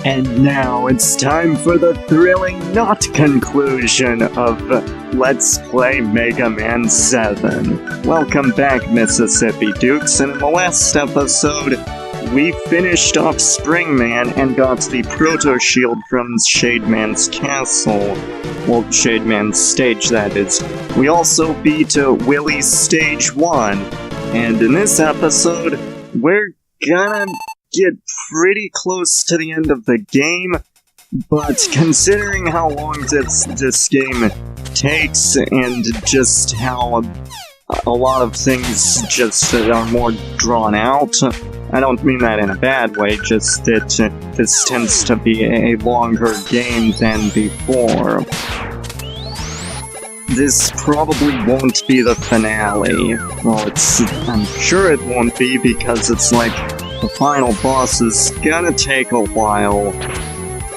And now it's time for the thrilling not conclusion of Let's Play Mega Man VII. Welcome back, Mississippi Dukes, and in the last episode, we finished off Springman and got the proto-shield from Shademan's castle. Well, Shademan's stage, that is. We also beat Willy Stage 1, and in this episode, we're gonna get pretty close to the end of the game, but considering how long this game takes and just how a lot of things just are more drawn out, I don't mean that in a bad way, just that this tends to be a longer game than before. This probably won't be the finale. Well, I'm sure it won't be, because it's like the final boss is gonna take a while.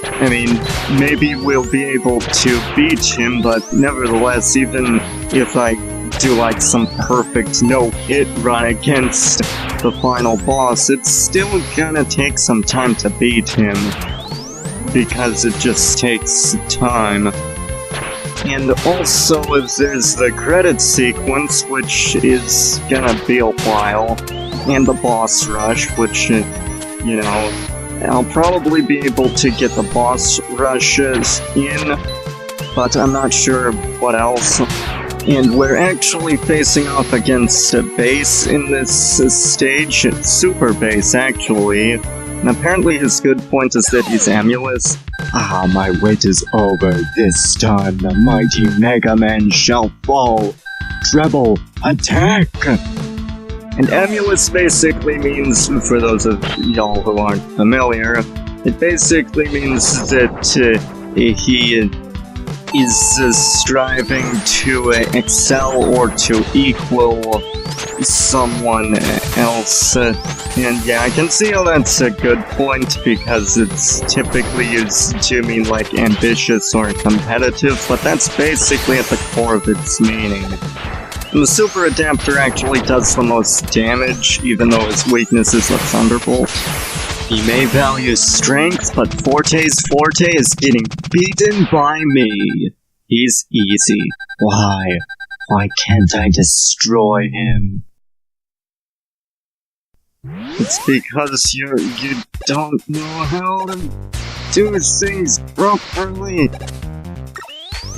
I mean, maybe we'll be able to beat him, but nevertheless, even if I do like some perfect no-hit run against the final boss, it's still gonna take some time to beat him, because it just takes time. And also, if there's the credit sequence, which is gonna be a while, and the boss rush, which, you know, I'll probably be able to get the boss rushes in, but I'm not sure what else. And we're actually facing off against a base in this stage, Super Base actually, and apparently his good point is that he's emulous. Ah, my wait is over. This time the mighty Mega Man shall fall. Treble, attack! And emulous basically means, for those of y'all who aren't familiar, it basically means that he is striving to excel or to equal someone else. And yeah, I can see how that's a good point, because it's typically used to mean like ambitious or competitive, but that's basically at the core of its meaning. And the Super Adapter actually does the most damage, even though his weakness is the Thunderbolt. He may value strength, but Forte's forte is getting beaten by me. He's easy. Why? Why can't I destroy him? It's because you don't know how to do things properly.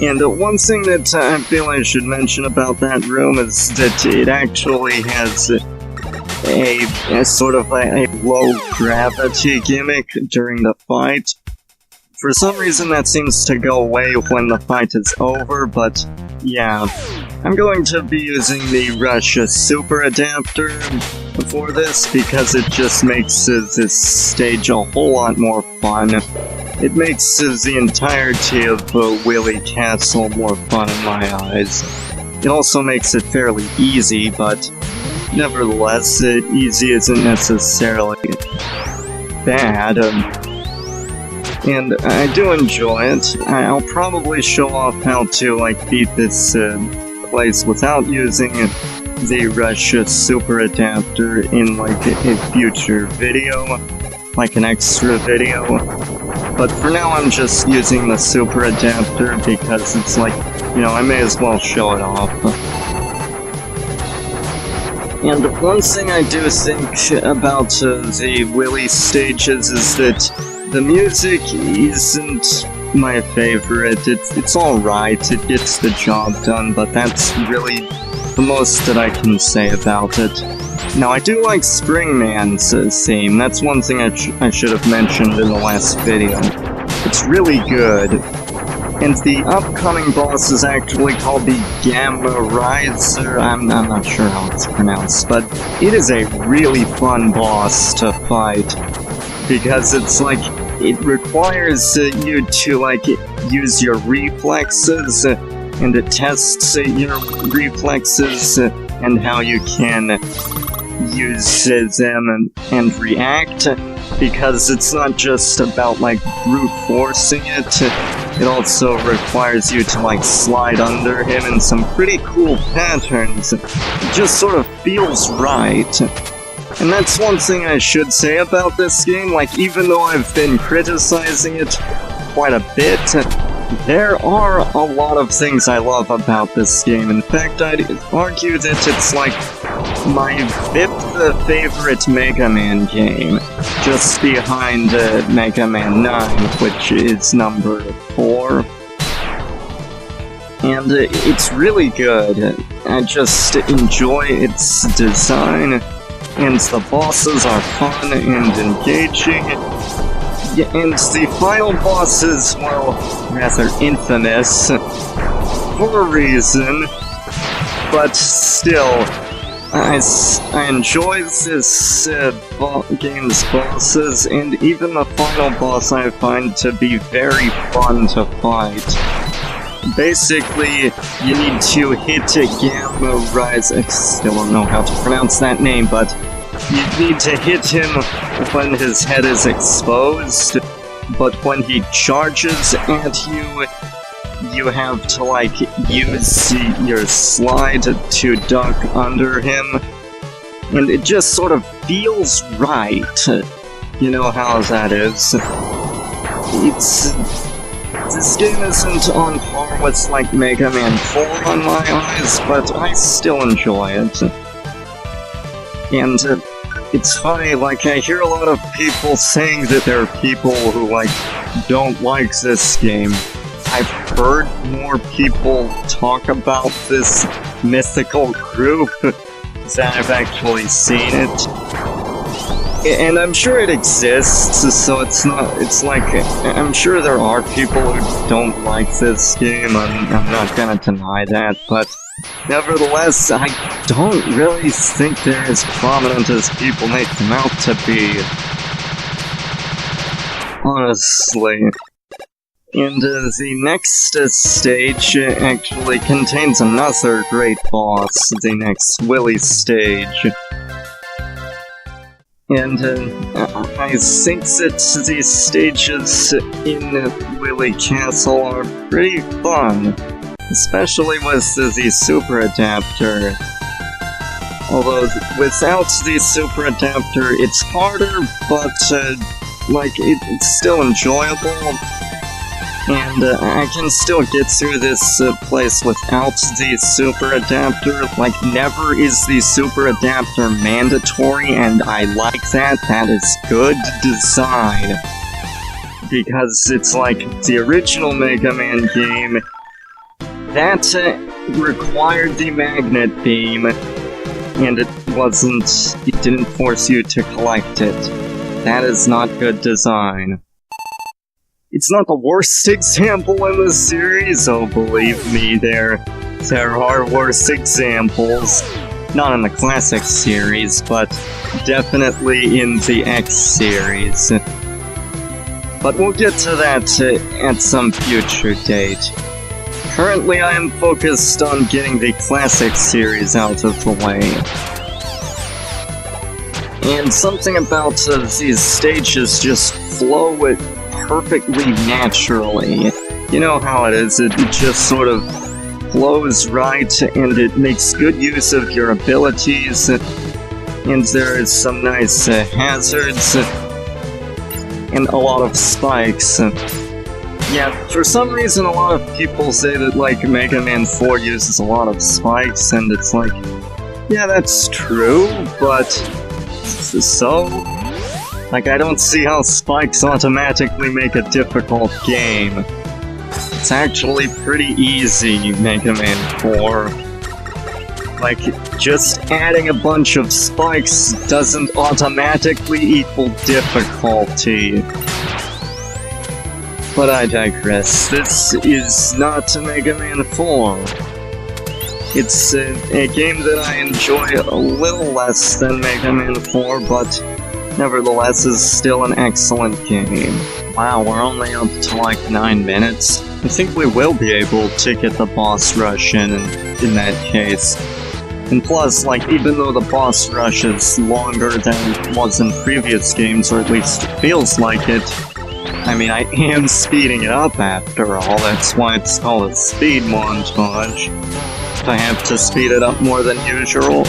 And one thing that I feel I should mention about that room is that it actually has a sort of a low gravity gimmick during the fight. For some reason that seems to go away when the fight is over, but yeah. I'm going to be using the Rush Super Adapter for this, because it just makes this stage a whole lot more fun. It makes the entirety of Willy Castle more fun in my eyes. It also makes it fairly easy, but nevertheless, easy isn't necessarily bad. And I do enjoy it. I'll probably show off how to like beat this place without using the Rush Super Adapter in like a future video, like an extra video. But for now I'm just using the Super Adapter because it's like, you know, I may as well show it off. And one thing I do think about the Willy Stages is that the music isn't my favorite. It's alright, it gets the job done, but that's really the most that I can say about it. Now, I do like Springman's theme. That's one thing I should have mentioned in the last video. It's really good. And the upcoming boss is actually called the Gamerizer. I'm not sure how it's pronounced, but it is a really fun boss to fight, because it's like, it requires you to like use your reflexes, and it tests your reflexes and how you can use them and react, because it's not just about like brute forcing it. It also requires you to like slide under him in some pretty cool patterns. It just sort of feels right. And that's one thing I should say about this game, like, even though I've been criticizing it quite a bit, there are a lot of things I love about this game. In fact, I'd argue that it's like my 5th favorite Mega Man game, just behind Mega Man 9, which is number 4. And it's really good. I just enjoy its design, and the bosses are fun and engaging. Yeah, and the final boss is, well, rather infamous for a reason, but still, I enjoy this game's bosses, and even the final boss I find to be very fun to fight. Basically, you need to hit Gamerizer. I still don't know how to pronounce that name, but you need to hit him when his head is exposed, but when he charges at you, you have to, like, use your slide to duck under him, and it just sort of feels right. You know how that is. This game isn't on par with, like, Mega Man 4 on my eyes, but I still enjoy it. And it's funny, like, I hear a lot of people saying that there are people who, like, don't like this game. I've heard more people talk about this mythical group than I've actually seen it. And I'm sure it exists, so it's like, I'm sure there are people who don't like this game, I'm not gonna deny that, but nevertheless, I don't really think they're as prominent as people make them out to be. Honestly. And the next stage actually contains another great boss, the next Willy stage. And I think that these stages in Willy Castle are pretty fun, especially with the super adapter. Although without the super adapter it's harder, but like it's still enjoyable. And I can still get through this place without the super adapter. Like, never is the super adapter mandatory, and I like that. That is good design. Because it's like the original Mega Man game, that required the magnet beam, and it didn't force you to collect it. That is not good design. It's not the worst example in the series, oh believe me, there are worse examples. Not in the classic series, but definitely in the X series. But we'll get to that at some future date. Currently I am focused on getting the classic series out of the way. And something about these stages just flow perfectly naturally. You know how it is, it just sort of flows right, and it makes good use of your abilities, and there is some nice hazards, and a lot of spikes. Yeah, for some reason a lot of people say that, like, Mega Man 4 uses a lot of spikes, and it's like, yeah, that's true, but so? Like, I don't see how spikes automatically make a difficult game. It's actually pretty easy, Mega Man 4. Like, just adding a bunch of spikes doesn't automatically equal difficulty. But I digress. This is not Mega Man 4. It's a game that I enjoy a little less than Mega Man 4, but nevertheless is still an excellent game. Wow, we're only up to like 9 minutes. I think we will be able to get the boss rush in that case. And plus, like, even though the boss rush is longer than it was in previous games, or at least it feels like it, I mean, I am speeding it up after all, that's why it's called a speed montage. If I have to speed it up more than usual.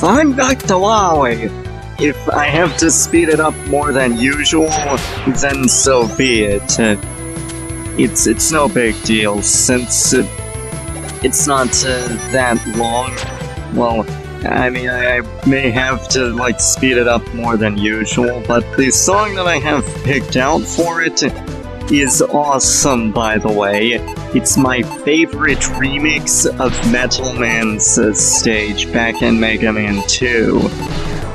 I'm Dr. Wowie! If I have to speed it up more than usual, then so be it. It's no big deal, since it's not that long. Well, I mean, I may have to, like, speed it up more than usual, but the song that I have picked out for it is awesome, by the way. It's my favorite remix of Metalman's stage back in Mega Man 2.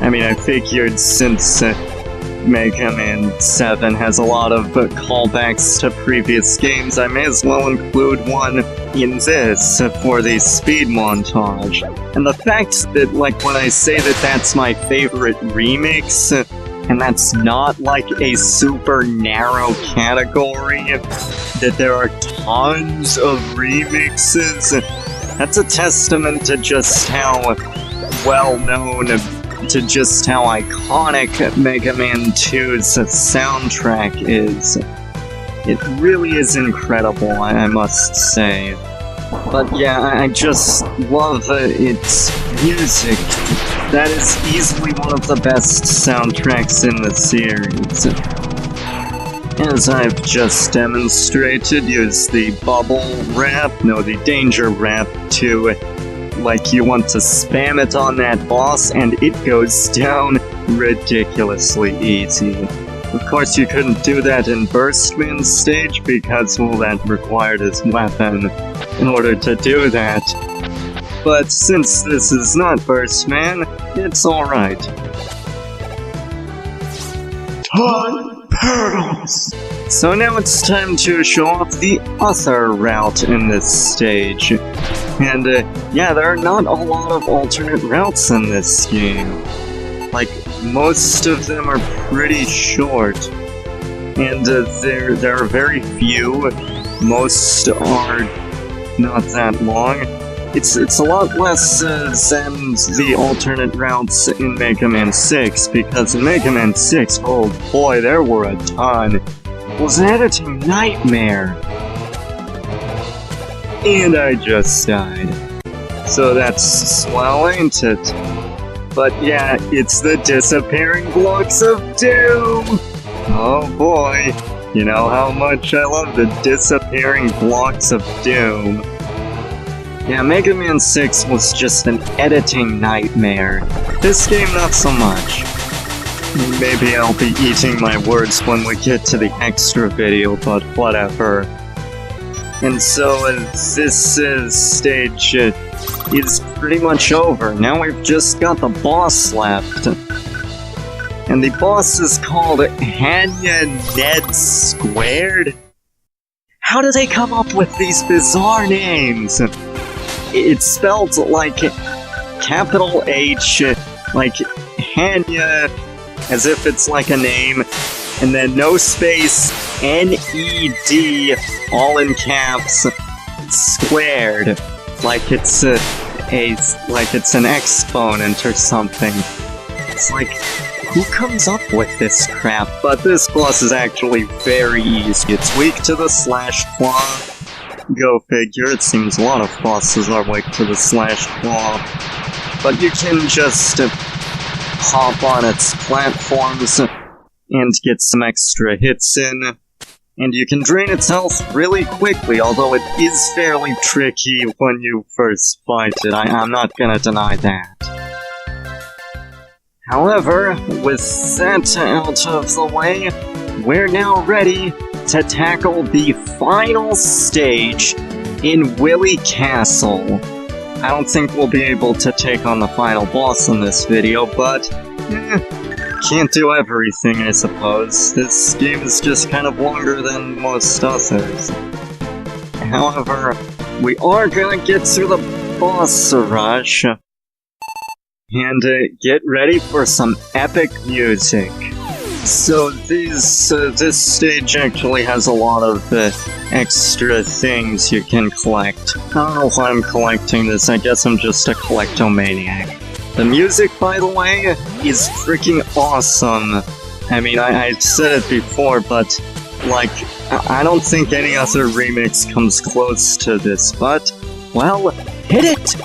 I mean, I figured since Mega Man VII has a lot of callbacks to previous games, I may as well include one in this for the speed montage. And the fact that, like, when I say that that's my favorite remix, and that's not, like, a super narrow category, that there are tons of remixes, that's a testament to just how well-known, to just how iconic Mega Man 2's soundtrack is. It really is incredible, I must say. But yeah, I just love its music. That is easily one of the best soundtracks in the series. As I've just demonstrated, use the the danger rap to, like, you want to spam it on that boss and it goes down ridiculously easy. Of course, you couldn't do that in Burstman's stage because, well, that required his weapon in order to do that. But since this is not Burstman, it's alright. Time Paradox! So now it's time to show off the other route in this stage. And, yeah, there are not a lot of alternate routes in this game. Like, most of them are pretty short. And, there are very few. Most are not that long. It's a lot less than the alternate routes in Mega Man 6, because in Mega Man 6, oh boy, there were a ton. It was an editing nightmare. And I just died. So that's swell, ain't it? But yeah, it's the disappearing blocks of doom! Oh boy, you know how much I love the disappearing blocks of doom. Yeah, Mega Man 6 was just an editing nightmare. This game, not so much. Maybe I'll be eating my words when we get to the extra video, but whatever. And so, this stage is pretty much over. Now we've just got the boss left. And the boss is called HannyaNED²? How do they come up with these bizarre names? It's spelled like capital H, like Hanya, as if it's like a name, and then no space, N-E-D, all in caps, squared, like it's an exponent or something. It's like, who comes up with this crap? But this boss is actually very easy. It's weak to the slash claw. Go figure, it seems a lot of bosses are weak to the slash claw. But you can just hop on its platforms and get some extra hits in. And you can drain its health really quickly, although it is fairly tricky when you first fight it. I'm not gonna deny that. However, with that out of the way, we're now ready to tackle the final stage in Willy Castle. I don't think we'll be able to take on the final boss in this video, but can't do everything, I suppose. This game is just kind of longer than most others. However, we are gonna get through the boss rush. And get ready for some epic music. So this stage actually has a lot of extra things you can collect. I don't know why I'm collecting this, I guess I'm just a collectomaniac. The music, by the way, is freaking awesome. I mean, I've said it before, but, like, I don't think any other remix comes close to this, but, well, hit it!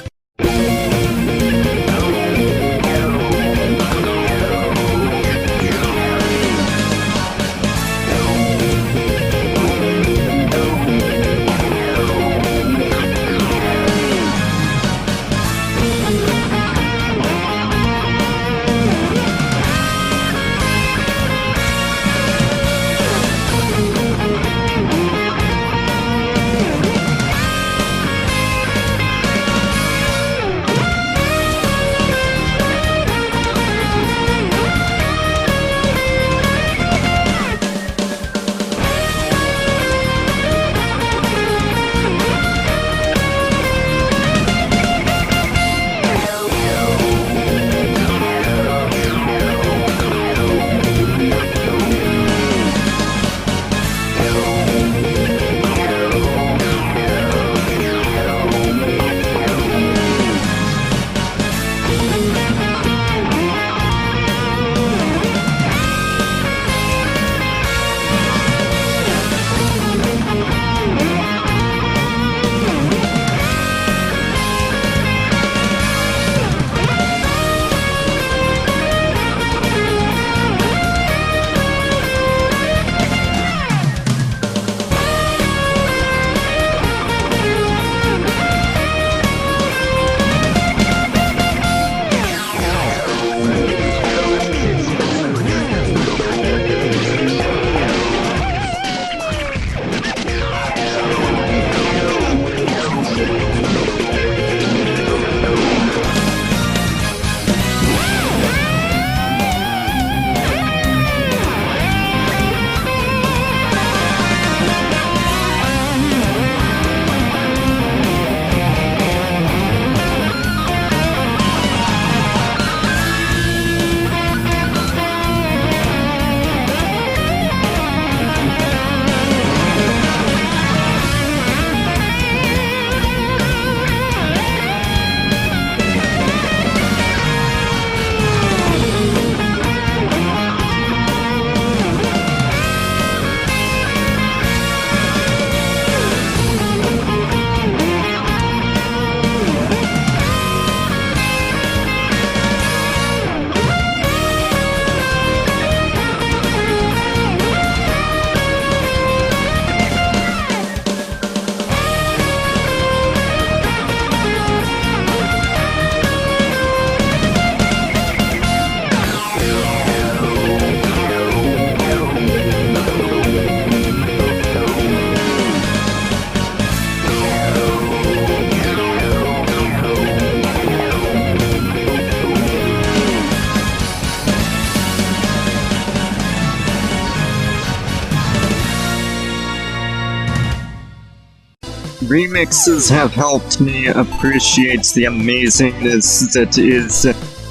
remixes have helped me appreciate the amazingness that is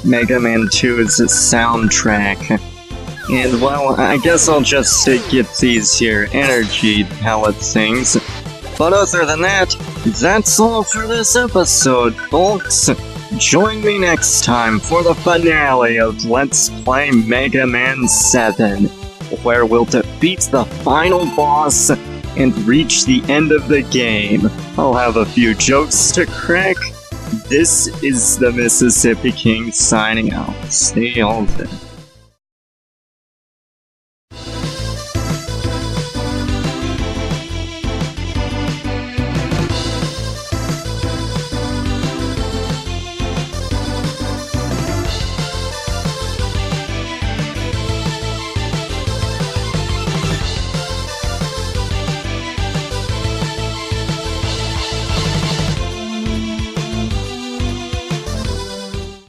Mega Man 2's soundtrack. And well, I guess I'll just get these here energy pellet things. But other than that, that's all for this episode, folks. Join me next time for the finale of Let's Play Mega Man VII, where we'll defeat the final boss and reach the end of the game. I'll have a few jokes to crack. This is the Mississippi King signing out. See y'all then.